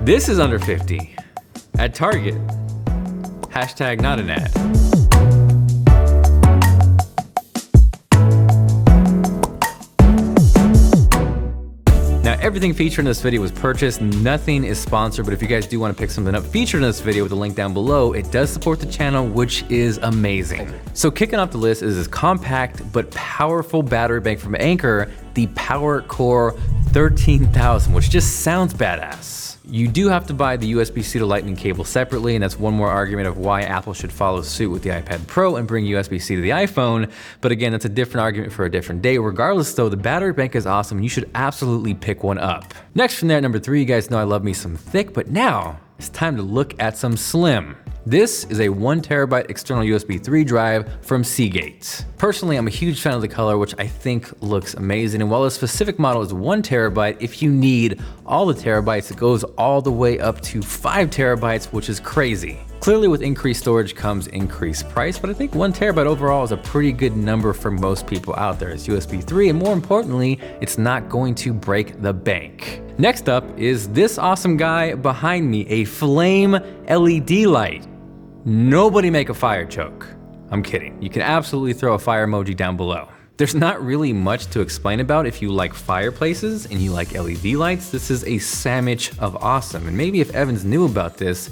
This is under 50 at Target. Hashtag not an ad. Now, everything featured in this video was purchased, nothing is sponsored, but if you guys do want to pick something up featured in this video with the link down below, it does support the channel, which is amazing. So kicking off the list is this compact but powerful battery bank from Anker, the PowerCore 13000, which just sounds badass. You do have to buy the USB-C to Lightning cable separately, and that's one more argument of why Apple should follow suit with the iPad Pro and bring USB-C to the iPhone. But again, that's a different argument for a different day. Regardless though, the battery bank is awesome and you should absolutely pick one up. Next from there, at number 3, you guys know I love me some thick, but now it's time to look at some slim. This is a 1TB external USB 3 drive from Seagate. Personally, I'm a huge fan of the color, which I think looks amazing. And while the specific model is 1TB, if you need all the terabytes, it goes all the way up to 5TB, which is crazy. Clearly with increased storage comes increased price, but I think 1TB overall is a pretty good number for most people out there. It's USB 3, and more importantly, it's not going to break the bank. Next up is this awesome guy behind me, a flame LED light. Nobody make a fire choke. I'm kidding. You can absolutely throw a fire emoji down below. There's not really much to explain about if you like fireplaces and you like LED lights. This is a sandwich of awesome. And maybe if Evans knew about this,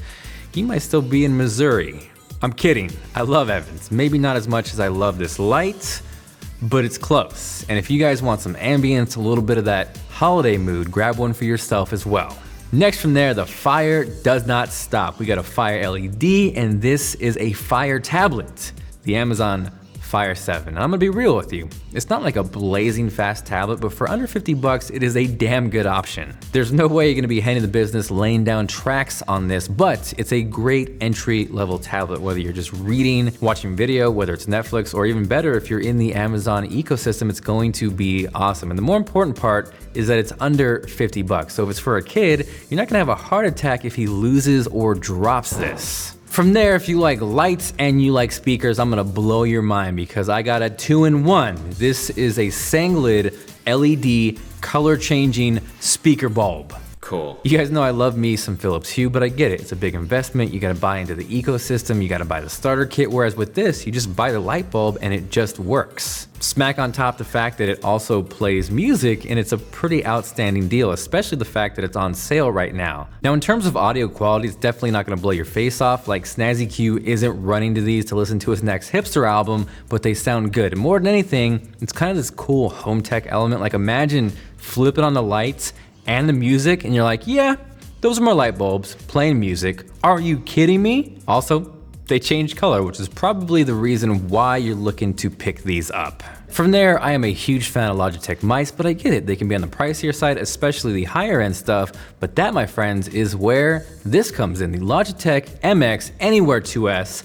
he might still be in Missouri. I'm kidding. I love Evans. Maybe not as much as I love this light, but it's close. And if you guys want some ambience, a little bit of that holiday mood, grab one for yourself as well. Next from there, the fire does not stop. We got a Fire LED, and this is a Fire tablet, the Amazon Fire 7. And I'm gonna be real with you. It's not like a blazing fast tablet, but for under 50 bucks, it is a damn good option. There's no way you're gonna be handing the business laying down tracks on this, but it's a great entry level tablet, whether you're just reading, watching video, whether it's Netflix, or even better, if you're in the Amazon ecosystem, it's going to be awesome. And the more important part is that it's under 50 bucks. So if it's for a kid, you're not gonna have a heart attack if he loses or drops this. From there, if you like lights and you like speakers, I'm gonna blow your mind because I got a 2-in-1. This is a Sanglid LED color changing speaker bulb. Cool. You guys know I love me some Philips Hue, but I get it. It's a big investment. You gotta buy into the ecosystem. You gotta buy the starter kit. Whereas with this, you just buy the light bulb and it just works. Smack on top the fact that it also plays music, and it's a pretty outstanding deal, especially the fact that it's on sale right now. Now, in terms of audio quality, it's definitely not gonna blow your face off. Like Snazzy Q isn't running to these to listen to his next hipster album, but they sound good. And more than anything, it's kind of this cool home tech element. Like imagine flipping on the lights and the music, and you're like, yeah, those are my light bulbs playing music. Are you kidding me? Also, they change color, which is probably the reason why you're looking to pick these up. From there, I am a huge fan of Logitech mice, but I get it. They can be on the pricier side, especially the higher end stuff. But that, my friends, is where this comes in. The Logitech MX Anywhere 2S.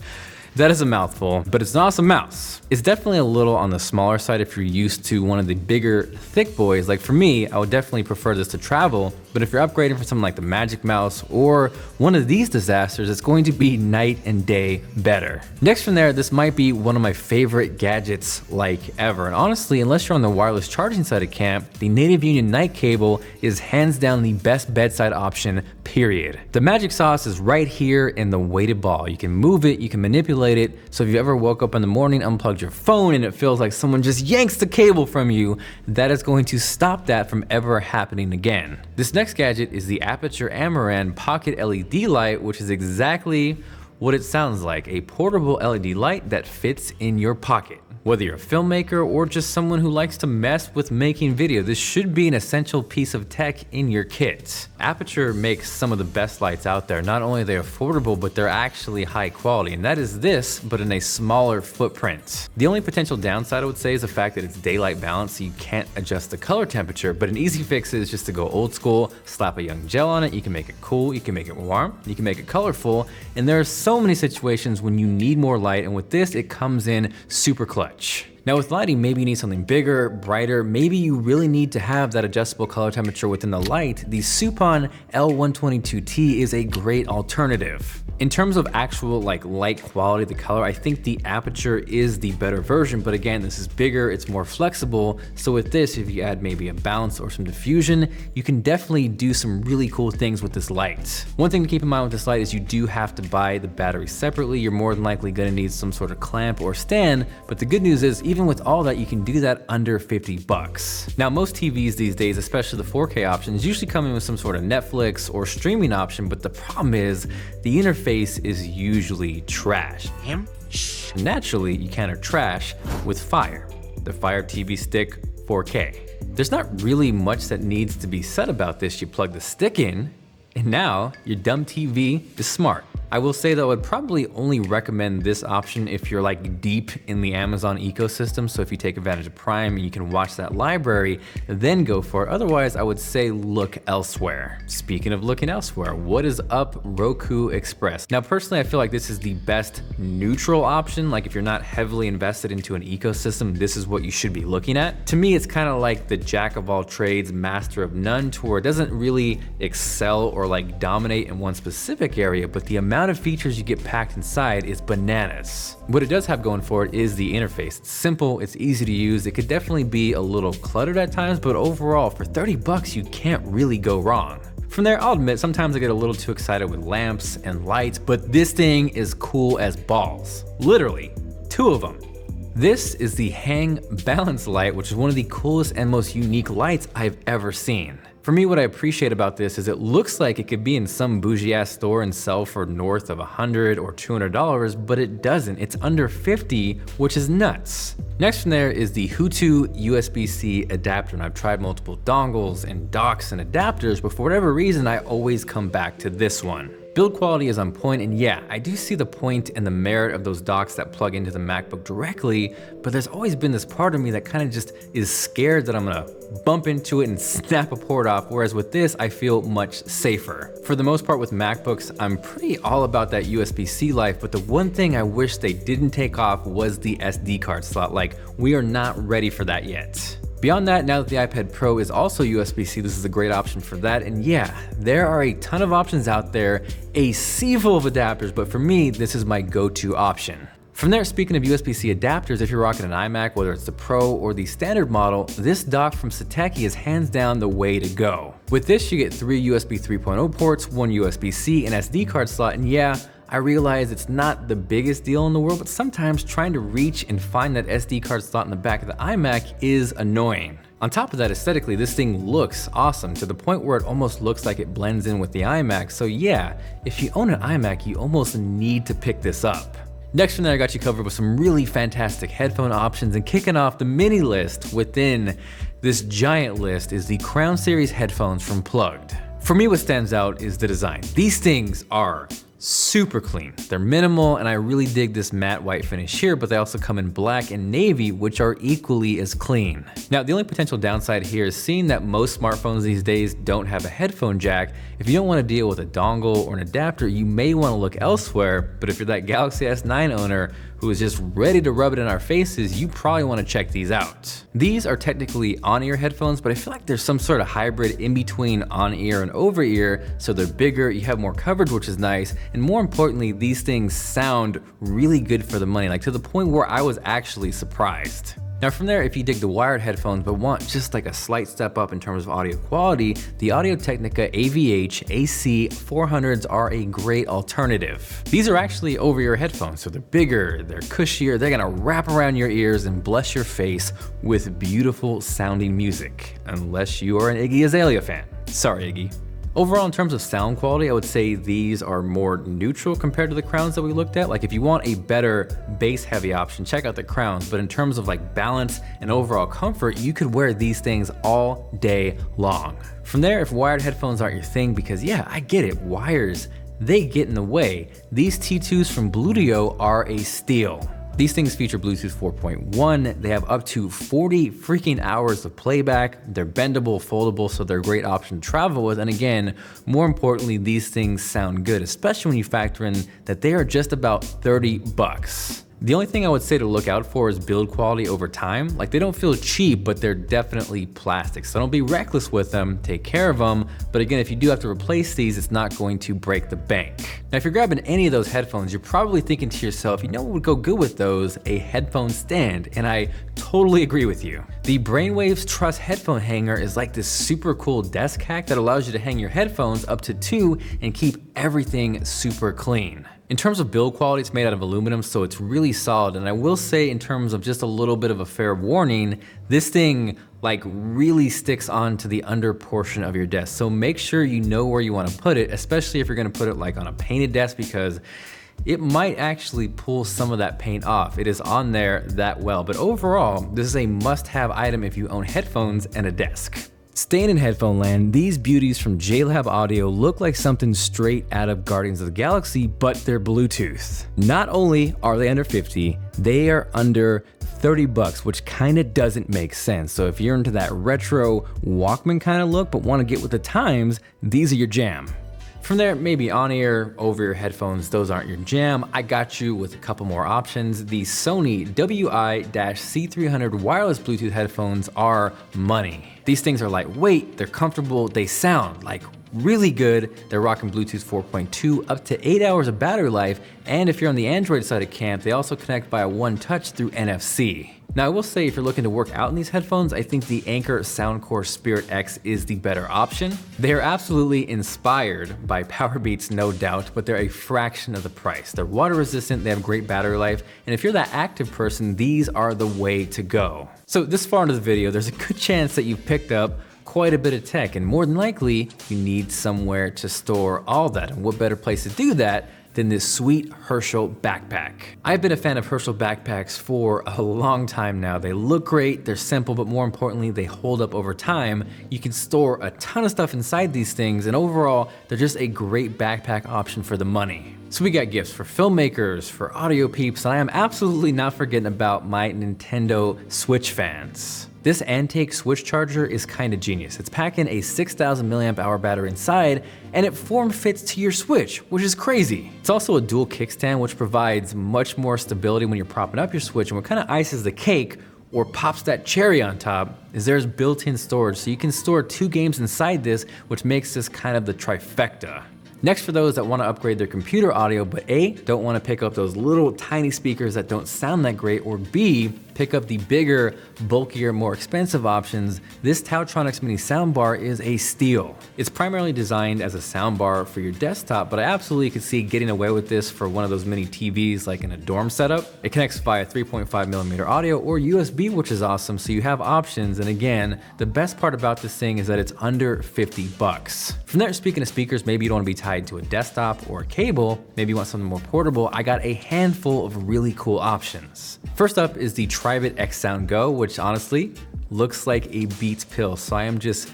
That is a mouthful, but it's an awesome mouse. It's definitely a little on the smaller side if you're used to one of the bigger, thick boys. Like for me, I would definitely prefer this to travel, but if you're upgrading for something like the Magic Mouse or one of these disasters, it's going to be night and day better. Next from there, this might be one of my favorite gadgets like ever. And honestly, unless you're on the wireless charging side of camp, the Native Union Night Cable is hands down the best bedside option, period. The magic sauce is right here in the weighted ball. You can move it, you can manipulate it. So if you ever woke up in the morning, unplugged your phone, and it feels like someone just yanks the cable from you, that is going to stop that from ever happening again. This next gadget is the Aperture Amaran Pocket LED light, which is exactly what it sounds like, a portable LED light that fits in your pocket. Whether you're a filmmaker or just someone who likes to mess with making video, this should be an essential piece of tech in your kit. Aperture makes some of the best lights out there. Not only are they affordable, but they're actually high quality, and that is this, but in a smaller footprint. The only potential downside I would say is the fact that it's daylight balanced, so you can't adjust the color temperature, but an easy fix is just to go old school, slap a young gel on it. You can make it cool, you can make it warm, you can make it colorful, and there are so many situations when you need more light, and with this, it comes in super clutch. Now with lighting, maybe you need something bigger, brighter, maybe you really need to have that adjustable color temperature within the light. The Supon L122T is a great alternative. In terms of actual light quality, the color, I think the Aperture is the better version, but again, this is bigger, it's more flexible. So with this, if you add maybe a bounce or some diffusion, you can definitely do some really cool things with this light. One thing to keep in mind with this light is you do have to buy the battery separately. You're more than likely gonna need some sort of clamp or stand, but the good news is even with all that, you can do that under 50 bucks. Now, most TVs these days, especially the 4K options, usually come in with some sort of Netflix or streaming option, but the problem is the interface is usually trash. Naturally, you counter trash with Fire, the Fire TV Stick 4K. There's not really much that needs to be said about this. You plug the stick in, and now your dumb TV is smart. I will say though, I'd probably only recommend this option if you're deep in the Amazon ecosystem. So if you take advantage of Prime and you can watch that library, then go for it. Otherwise, I would say look elsewhere. Speaking of looking elsewhere, what is up Roku Express? Now, personally, I feel like this is the best neutral option. If you're not heavily invested into an ecosystem, this is what you should be looking at. To me, it's kind of like the jack of all trades, master of none, to where it doesn't really excel or dominate in one specific area, but the amount of features you get packed inside is bananas. What it does have going for it is the interface. It's simple, it's easy to use. It could definitely be a little cluttered at times, but overall for 30 bucks, you can't really go wrong. From there, I'll admit, sometimes I get a little too excited with lamps and lights, but this thing is cool as balls. Literally, 2 of them. This is the Hang Balance Light, which is one of the coolest and most unique lights I've ever seen. For me, what I appreciate about this is it looks like it could be in some bougie ass store and sell for north of $100 or $200, but it doesn't. It's under 50, which is nuts. Next from there is the Hutu USB-C adapter, and I've tried multiple dongles and docks and adapters, but for whatever reason, I always come back to this one. Build quality is on point, and yeah, I do see the point and the merit of those docks that plug into the MacBook directly, but there's always been this part of me that kind of just is scared that I'm gonna bump into it and snap a port off, whereas with this, I feel much safer. For the most part with MacBooks, I'm pretty all about that USB-C life, but the one thing I wish they didn't take off was the SD card slot. We are not ready for that yet. Beyond that, now that the iPad Pro is also USB-C, this is a great option for that. And yeah, there are a ton of options out there, a sea full of adapters, but for me, this is my go-to option. From there, speaking of USB-C adapters, if you're rocking an iMac, whether it's the Pro or the standard model, this dock from Satechi is hands down the way to go. With this, you get 3 USB 3.0 ports, 1 USB-C, and SD card slot, and yeah, I realize it's not the biggest deal in the world, but sometimes trying to reach and find that SD card slot in the back of the iMac is annoying. On top of that, aesthetically, this thing looks awesome to the point where it almost looks like it blends in with the iMac. So yeah, if you own an iMac, you almost need to pick this up. Next from there, I got you covered with some really fantastic headphone options, and kicking off the mini list within this giant list is the Crown Series headphones from Plugged. For me, what stands out is the design. These things are super clean. They're minimal, and I really dig this matte white finish here, but they also come in black and navy, which are equally as clean. Now, the only potential downside here is seeing that most smartphones these days don't have a headphone jack. If you don't want to deal with a dongle or an adapter, you may want to look elsewhere, but if you're that Galaxy S9 owner who is just ready to rub it in our faces, you probably want to check these out. These are technically on-ear headphones, but I feel like there's some sort of hybrid in between on-ear and over-ear, so they're bigger, you have more coverage, which is nice, and more importantly, these things sound really good for the money, to the point where I was actually surprised. Now from there, if you dig the wired headphones but want just a slight step up in terms of audio quality, the Audio-Technica AVH AC400s are a great alternative. These are actually over-ear headphones, so they're bigger, they're cushier, they're gonna wrap around your ears and bless your face with beautiful sounding music, unless you are an Iggy Azalea fan. Sorry, Iggy. Overall, in terms of sound quality, I would say these are more neutral compared to the Crowns that we looked at. If you want a better bass-heavy option, check out the Crowns, but in terms of balance and overall comfort, you could wear these things all day long. From there, if wired headphones aren't your thing, because yeah, I get it, wires, they get in the way, these T2s from Bluetooth are a steal. These things feature Bluetooth 4.1, they have up to 40 freaking hours of playback, they're bendable, foldable, so they're a great option to travel with, and again, more importantly, these things sound good, especially when you factor in that they are just about 30 bucks. The only thing I would say to look out for is build quality over time. Like, they don't feel cheap, but they're definitely plastic. So don't be reckless with them, take care of them. But again, if you do have to replace these, it's not going to break the bank. Now, if you're grabbing any of those headphones, you're probably thinking to yourself, you know what would go good with those? A headphone stand. And I totally agree with you. The Brainwaves Truss headphone hanger is like this super cool desk hack that allows you to hang your headphones up to 2 and keep everything super clean. In terms of build quality, it's made out of aluminum, so it's really solid. And I will say, in terms of just a little bit of a fair warning, this thing like really sticks onto the under portion of your desk. So make sure you know where you want to put it, especially if you're going to put it like on a painted desk, because it might actually pull some of that paint off. It is on there that well. But overall, this is a must-have item if you own headphones and a desk. Staying in headphone land, these beauties from JLab Audio look like something straight out of Guardians of the Galaxy, but they're Bluetooth. Not only are they under 50, they are under 30 bucks, which kind of doesn't make sense. So if you're into that retro Walkman kind of look, but want to get with the times, these are your jam. From there, maybe on-ear, over-ear headphones, those aren't your jam. I got you with a couple more options. The Sony WI-C300 wireless Bluetooth headphones are money. These things are lightweight, they're comfortable, they sound like really good. They're rocking Bluetooth 4.2, up to 8 hours of battery life, and if you're on the Android side of camp, they also connect via One Touch through NFC. Now, I will say, if you're looking to work out in these headphones, I think the Anker Soundcore Spirit X is the better option. They are absolutely inspired by Powerbeats, no doubt, but they're a fraction of the price. They're water resistant, they have great battery life, and if you're that active person, these are the way to go. So this far into the video, there's a good chance that you've picked up quite a bit of tech, and more than likely, you need somewhere to store all that. And what better place to do that than this sweet Herschel backpack. I've been a fan of Herschel backpacks for a long time now. They look great, they're simple, but more importantly, they hold up over time. You can store a ton of stuff inside these things, and overall, they're just a great backpack option for the money. So we got gifts for filmmakers, for audio peeps, and I am absolutely not forgetting about my Nintendo Switch fans. This Antake Switch charger is kinda genius. It's packing a 6,000 milliamp hour battery inside, and it form fits to your Switch, which is crazy. It's also a dual kickstand, which provides much more stability when you're propping up your Switch, and what kinda ices the cake, or pops that cherry on top, is there's built-in storage, so you can store 2 games inside this, which makes this kind of the trifecta. Next, for those that want to upgrade their computer audio, but A, don't want to pick up those little tiny speakers that don't sound that great, or B, pick up the bigger, bulkier, more expensive options, this Tautronics mini soundbar is a steal. It's primarily designed as a soundbar for your desktop, but I absolutely could see getting away with this for one of those mini TVs like in a dorm setup. It connects via 3.5mm audio or USB, which is awesome, so you have options. And again, the best part about this thing is that it's under 50 bucks. From there, speaking of speakers, maybe you don't want to be tied to a desktop or a cable, maybe you want something more portable, I got a handful of really cool options. First up is the Tribit X Sound Go, which honestly looks like a Beats pill, so I am just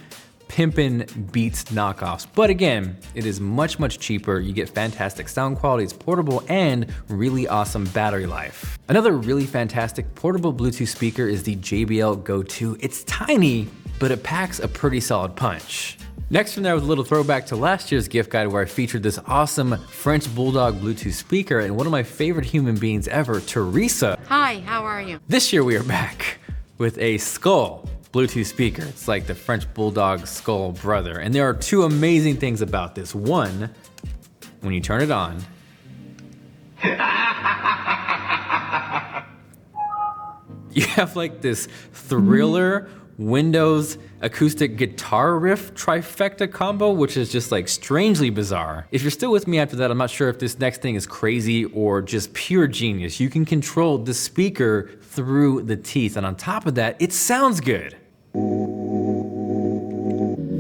pimping Beats knockoffs. But again, it is much, much cheaper. You get fantastic sound quality, it's portable, and really awesome battery life. Another really fantastic portable Bluetooth speaker is the JBL Go 2. It's tiny, but it packs a pretty solid punch. Next from there was a little throwback to last year's gift guide where I featured this awesome French Bulldog Bluetooth speaker and one of my favorite human beings ever, Teresa. Hi, how are you? This year we are back with a Skull Bluetooth speaker. It's like the French Bulldog Skull brother. And there are 2 amazing things about this. One, when you turn it on, you have like this Thriller Windows acoustic guitar riff trifecta combo, which is just like strangely bizarre. If you're still with me after that, I'm not sure if this next thing is crazy or just pure genius. You can control the speaker through the teeth, and on top of that, it sounds good.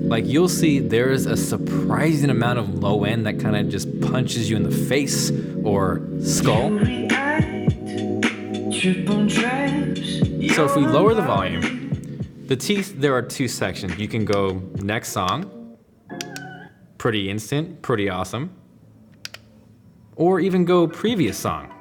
Like, you'll see there is a surprising amount of low end that kind of just punches you in the face or skull. So if we lower the volume, the teeth, there are 2 sections. You can go next song, pretty instant, pretty awesome, or even go previous song.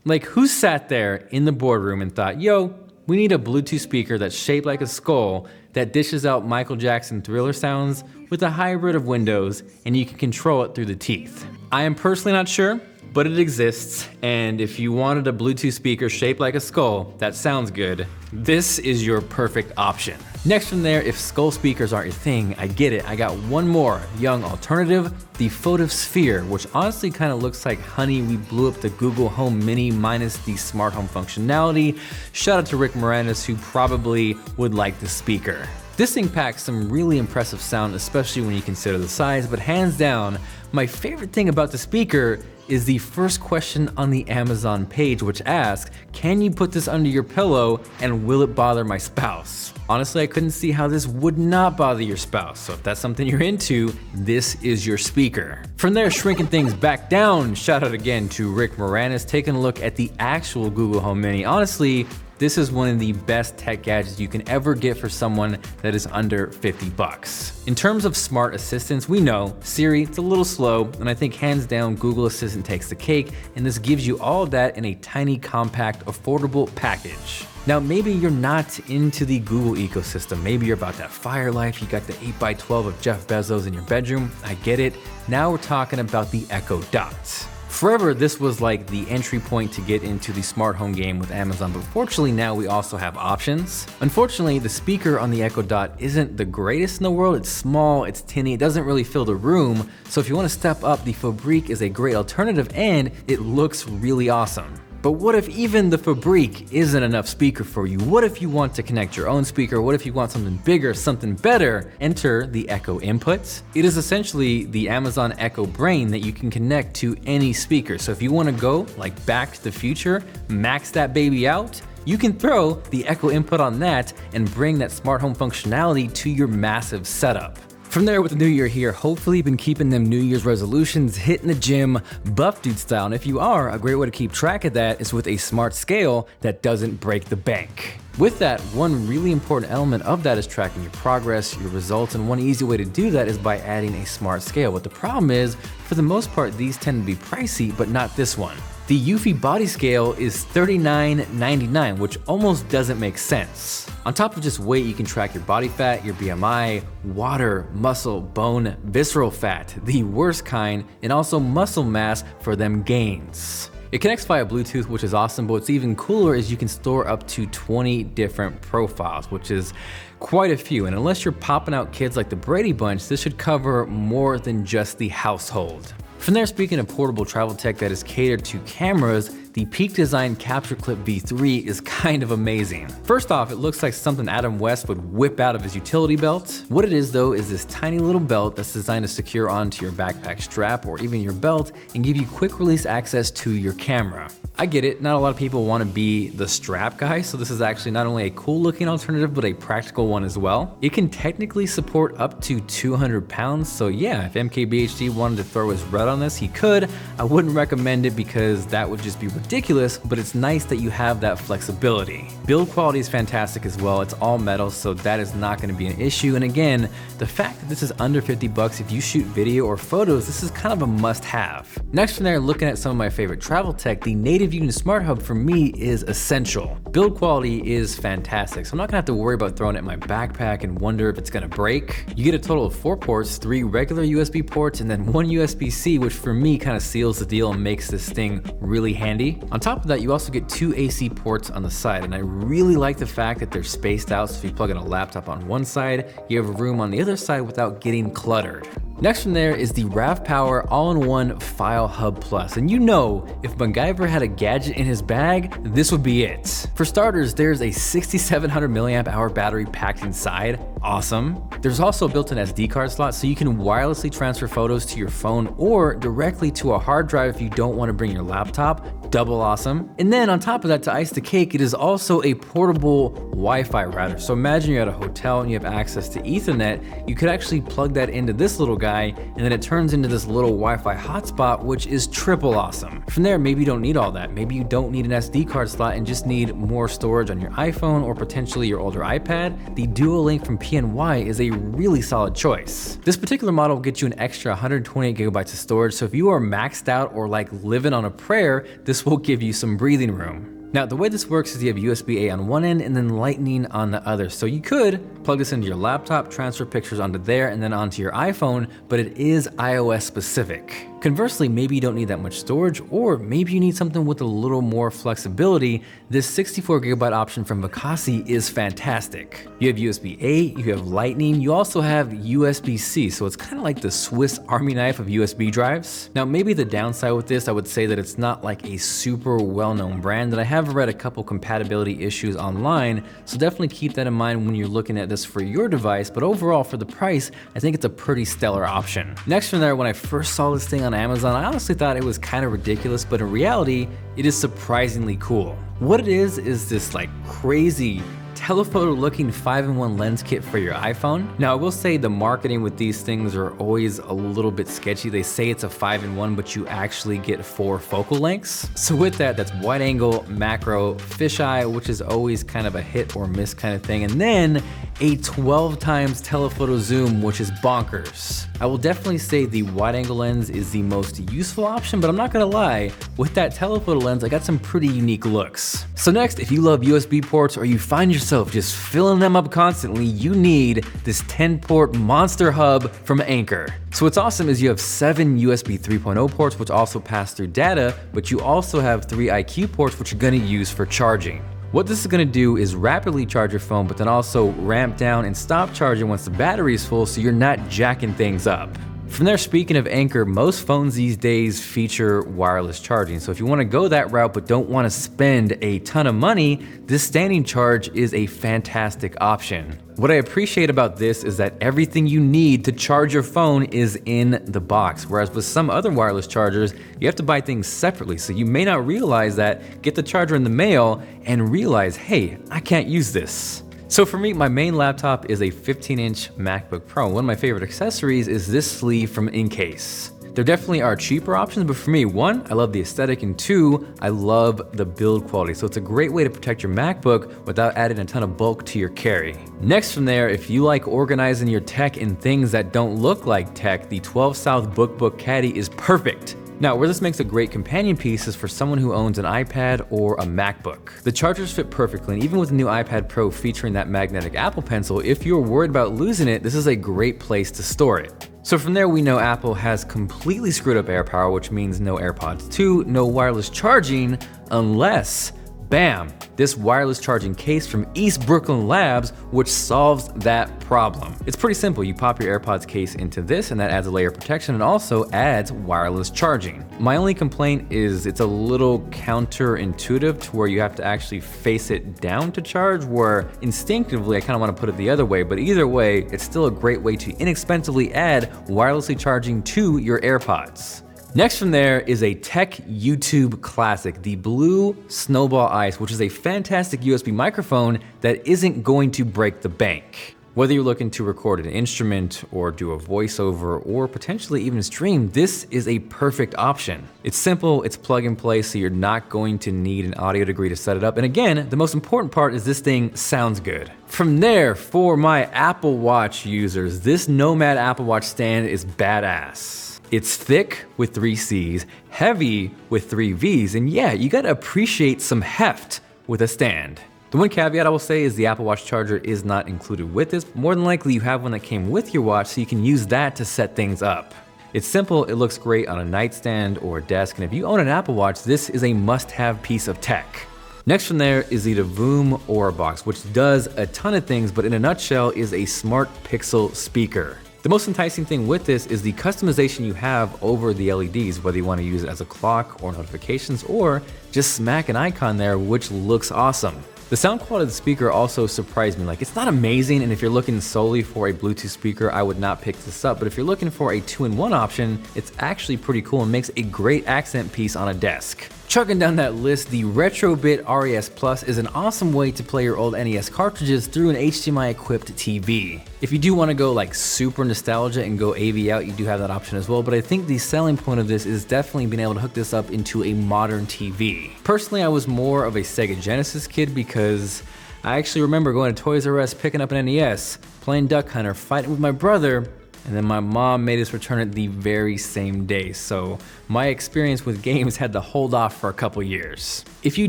Like, who sat there in the boardroom and thought, yo, we need a Bluetooth speaker that's shaped like a skull that dishes out Michael Jackson Thriller sounds with a hybrid of Windows, and you can control it through the teeth? I am personally not sure, but it exists. And if you wanted a Bluetooth speaker shaped like a skull, that sounds good, this is your perfect option. Next from there, if skull speakers aren't your thing, I get it. I got one more young alternative, the Photosphere, which honestly kind of looks like honey. We blew up the Google Home Mini minus the smart home functionality. Shout out to Rick Moranis, who probably would like the speaker. This thing packs some really impressive sound, especially when you consider the size, but hands down, my favorite thing about the speaker is the first question on the Amazon page, which asks, can you put this under your pillow and will it bother my spouse? Honestly, I couldn't see how this would not bother your spouse. So if that's something you're into, this is your speaker. From there, shrinking things back down, shout out again to Rick Moranis, taking a look at the actual Google Home Mini. Honestly, this is one of the best tech gadgets you can ever get for someone that is under 50 bucks. In terms of smart assistants, we know Siri, it's a little slow, and I think hands down Google Assistant takes the cake, and this gives you all of that in a tiny, compact, affordable package. Now, maybe you're not into the Google ecosystem. Maybe you're about that fire life. You got the 8x12 of Jeff Bezos in your bedroom. I get it. Now we're talking about the Echo Dot. Forever, this was like the entry point to get into the smart home game with Amazon, but fortunately now we also have options. Unfortunately, the speaker on the Echo Dot isn't the greatest in the world. It's small, it's tinny, it doesn't really fill the room. So if you want to step up, the Fabrique is a great alternative and it looks really awesome. But what if even the Fabrique isn't enough speaker for you? What if you want to connect your own speaker? What if you want something bigger, something better? Enter the Echo Input. It is essentially the Amazon Echo Brain that you can connect to any speaker. So if you want to go like Back to the Future, max that baby out, you can throw the Echo Input on that and bring that smart home functionality to your massive setup. From there, with the new year here, hopefully you've been keeping them New Year's resolutions, hitting the gym, buff dude style. And if you are, a great way to keep track of that is with a smart scale that doesn't break the bank. With that, one really important element of that is tracking your progress, your results, and one easy way to do that is by adding a smart scale. But the problem is, for the most part, these tend to be pricey, but not this one. The Eufy body scale is $39.99, which almost doesn't make sense. On top of just weight, you can track your body fat, your BMI, water, muscle, bone, visceral fat, the worst kind, and also muscle mass for them gains. It connects via Bluetooth, which is awesome, but what's even cooler is you can store up to 20 different profiles, which is quite a few. And unless you're popping out kids like the Brady Bunch, this should cover more than just the household. From there, speaking of portable travel tech that is catered to cameras, the Peak Design Capture Clip V3 is kind of amazing. First off, it looks like something Adam West would whip out of his utility belt. What it is though is this tiny little belt that's designed to secure onto your backpack strap or even your belt and give you quick release access to your camera. I get it, not a lot of people want to be the strap guy, so this is actually not only a cool looking alternative, but a practical one as well. It can technically support up to 200 pounds, so yeah, if MKBHD wanted to throw his red on this, he could. I wouldn't recommend it because that would just be ridiculous, but it's nice that you have that flexibility. Build quality is fantastic as well. It's all metal, so that is not going to be an issue. And again, the fact that this is under 50 bucks, if you shoot video or photos, this is kind of a must-have. Next from there, looking at some of my favorite travel tech, the Native Union Smart Hub for me is essential. Build quality is fantastic, so I'm not gonna have to worry about throwing it in my backpack and wonder if it's gonna break. You get a total of 4 ports, 3 regular USB ports, and then 1 USB-C, which for me kind of seals the deal and makes this thing really handy. On top of that, you also get 2 AC ports on the side, and I really like the fact that they're spaced out, so if you plug in a laptop on one side, you have a room on the other side without getting cluttered. Next from there is the RAV Power All-in-One File Hub Plus, and you know, if MacGyver had a gadget in his bag, this would be it. For starters, there's a 6700 milliamp hour battery packed inside. Awesome. There's also a built-in SD card slot, so you can wirelessly transfer photos to your phone or directly to a hard drive if you don't want to bring your laptop. Double awesome. And then on top of that, to ice the cake, it is also a portable Wi-Fi router. So imagine you're at a hotel and you have access to Ethernet. You could actually plug that into this little guy, and then it turns into this little Wi-Fi hotspot, which is triple awesome. From there, maybe you don't need all that. Maybe you don't need an SD card slot and just need more storage on your iPhone or potentially your older iPad. The Dual Link from PNY is a really solid choice. This particular model will get you an extra 128 gigabytes of storage, so if you are maxed out or like living on a prayer, this will give you some breathing room. Now, the way this works is you have USB-A on one end and then Lightning on the other. So you could plug this into your laptop, transfer pictures onto there and then onto your iPhone, but it is iOS specific. Conversely, maybe you don't need that much storage, or maybe you need something with a little more flexibility. This 64GB option from Vakasi is fantastic. You have USB-A, you have Lightning, you also have USB-C, so it's kind of like the Swiss Army knife of USB drives. Now, maybe the downside with this, I would say that it's not like a super well-known brand, and I have read a couple compatibility issues online, so definitely keep that in mind when you're looking at this for your device, but overall for the price, I think it's a pretty stellar option. Next from there, when I first saw this thing on Amazon, I honestly thought it was kind of ridiculous, but in reality, it is surprisingly cool. What it is this like crazy telephoto looking 5-in-1 lens kit for your iPhone. Now I will say the marketing with these things are always a little bit sketchy. They say it's a 5-in-1, but you actually get 4 focal lengths. So with that, that's wide angle, macro, fisheye, which is always kind of a hit or miss kind of thing. And then a 12 times telephoto zoom, which is bonkers. I will definitely say the wide angle lens is the most useful option, but I'm not gonna lie, with that telephoto lens, I got some pretty unique looks. So next, if you love USB ports or you find yourself just filling them up constantly, you need this 10-port monster hub from Anker. So what's awesome is you have 7 USB 3.0 ports, which also pass through data, but you also have 3 IQ ports, which you're gonna use for charging. What this is gonna do is rapidly charge your phone, but then also ramp down and stop charging once the battery is full, so you're not jacking things up. From there, speaking of Anker, most phones these days feature wireless charging. So if you wanna go that route but don't wanna spend a ton of money, this standing charge is a fantastic option. What I appreciate about this is that everything you need to charge your phone is in the box, whereas with some other wireless chargers, you have to buy things separately. So you may not realize that, get the charger in the mail and realize, hey, I can't use this. So for me, my main laptop is a 15-inch MacBook Pro. One of my favorite accessories is this sleeve from Incase. There definitely are cheaper options, but for me, 1, I love the aesthetic, and 2, I love the build quality. So it's a great way to protect your MacBook without adding a ton of bulk to your carry. Next from there, if you like organizing your tech in things that don't look like tech, the 12 South BookBook Caddy is perfect. Now, where this makes a great companion piece is for someone who owns an iPad or a MacBook. The chargers fit perfectly, and even with the new iPad Pro featuring that magnetic Apple Pencil, if you're worried about losing it, this is a great place to store it. So from there, we know Apple has completely screwed up AirPower, which means no AirPods 2, no wireless charging, unless, bam, this wireless charging case from East Brooklyn Labs, which solves that problem. It's pretty simple. You pop your AirPods case into this, and that adds a layer of protection and also adds wireless charging. My only complaint is it's a little counterintuitive to where you have to actually face it down to charge, where instinctively I kind of want to put it the other way, but either way, it's still a great way to inexpensively add wirelessly charging to your AirPods. Next from there is a tech YouTube classic, the Blue Snowball Ice, which is a fantastic USB microphone that isn't going to break the bank. Whether you're looking to record an instrument or do a voiceover or potentially even stream, this is a perfect option. It's simple, it's plug and play, so you're not going to need an audio degree to set it up. And again, the most important part is this thing sounds good. From there, for my Apple Watch users, this Nomad Apple Watch stand is badass. It's thick with 3 C's, heavy with 3 V's, and yeah, you gotta appreciate some heft with a stand. The one caveat I will say is the Apple Watch charger is not included with this. More than likely you have one that came with your watch, so you can use that to set things up. It's simple, it looks great on a nightstand or a desk, and if you own an Apple Watch, this is a must-have piece of tech. Next from there is the Voom Aura Box, which does a ton of things, but in a nutshell is a smart pixel speaker. The most enticing thing with this is the customization you have over the LEDs, whether you want to use it as a clock or notifications, or just smack an icon there, which looks awesome. The sound quality of the speaker also surprised me. Like, it's not amazing, and if you're looking solely for a Bluetooth speaker, I would not pick this up, but if you're looking for a 2-in-1 option, it's actually pretty cool and makes a great accent piece on a desk. Chugging down that list, the Retrobit RES Plus is an awesome way to play your old NES cartridges through an HDMI-equipped TV. If you do want to go like super nostalgia and go AV out, you do have that option as well, but I think the selling point of this is definitely being able to hook this up into a modern TV. Personally, I was more of a Sega Genesis kid because I actually remember going to Toys R Us, picking up an NES, playing Duck Hunter, fighting with my brother, and then my mom made us return it the very same day. So my experience with games had to hold off for a couple years. If you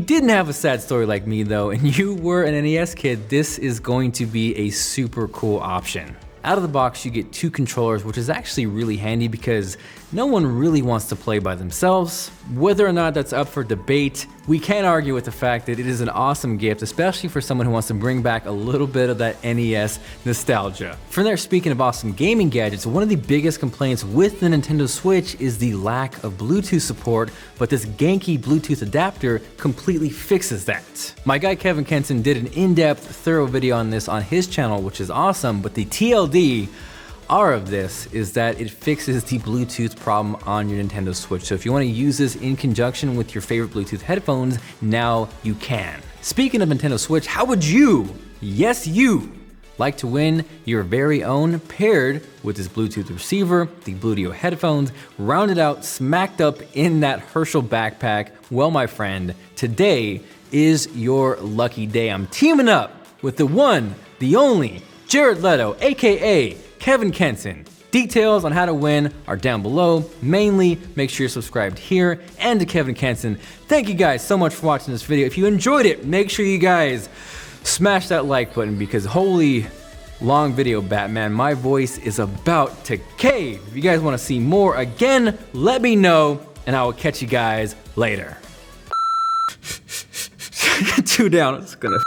didn't have a sad story like me though, and you were an NES kid, this is going to be a super cool option. Out of the box, you get 2 controllers, which is actually really handy because no one really wants to play by themselves. Whether or not that's up for debate, we can't argue with the fact that it is an awesome gift, especially for someone who wants to bring back a little bit of that NES nostalgia. From there, speaking of awesome gaming gadgets, one of the biggest complaints with the Nintendo Switch is the lack of Bluetooth support, but this ganky Bluetooth adapter completely fixes that. My guy Kevin Kenson did an in-depth, thorough video on this on his channel, which is awesome, but the TLD of this is that it fixes the Bluetooth problem on your Nintendo Switch. So if you want to use this in conjunction with your favorite Bluetooth headphones, now you can. Speaking of Nintendo Switch, how would you, yes you, like to win your very own paired with this Bluetooth receiver, the Bluetooth headphones, rounded out, smacked up in that Herschel backpack? Well, my friend, today is your lucky day. I'm teaming up with the one, the only, Jared Leto, AKA Kevin Kenson. Details on how to win are down below. Mainly, make sure you're subscribed here and to Kevin Kenson. Thank you guys so much for watching this video. If you enjoyed it, make sure you guys smash that like button because holy long video, Batman, my voice is about to cave. If you guys want to see more again, let me know and I will catch you guys later. 2 down, it's gonna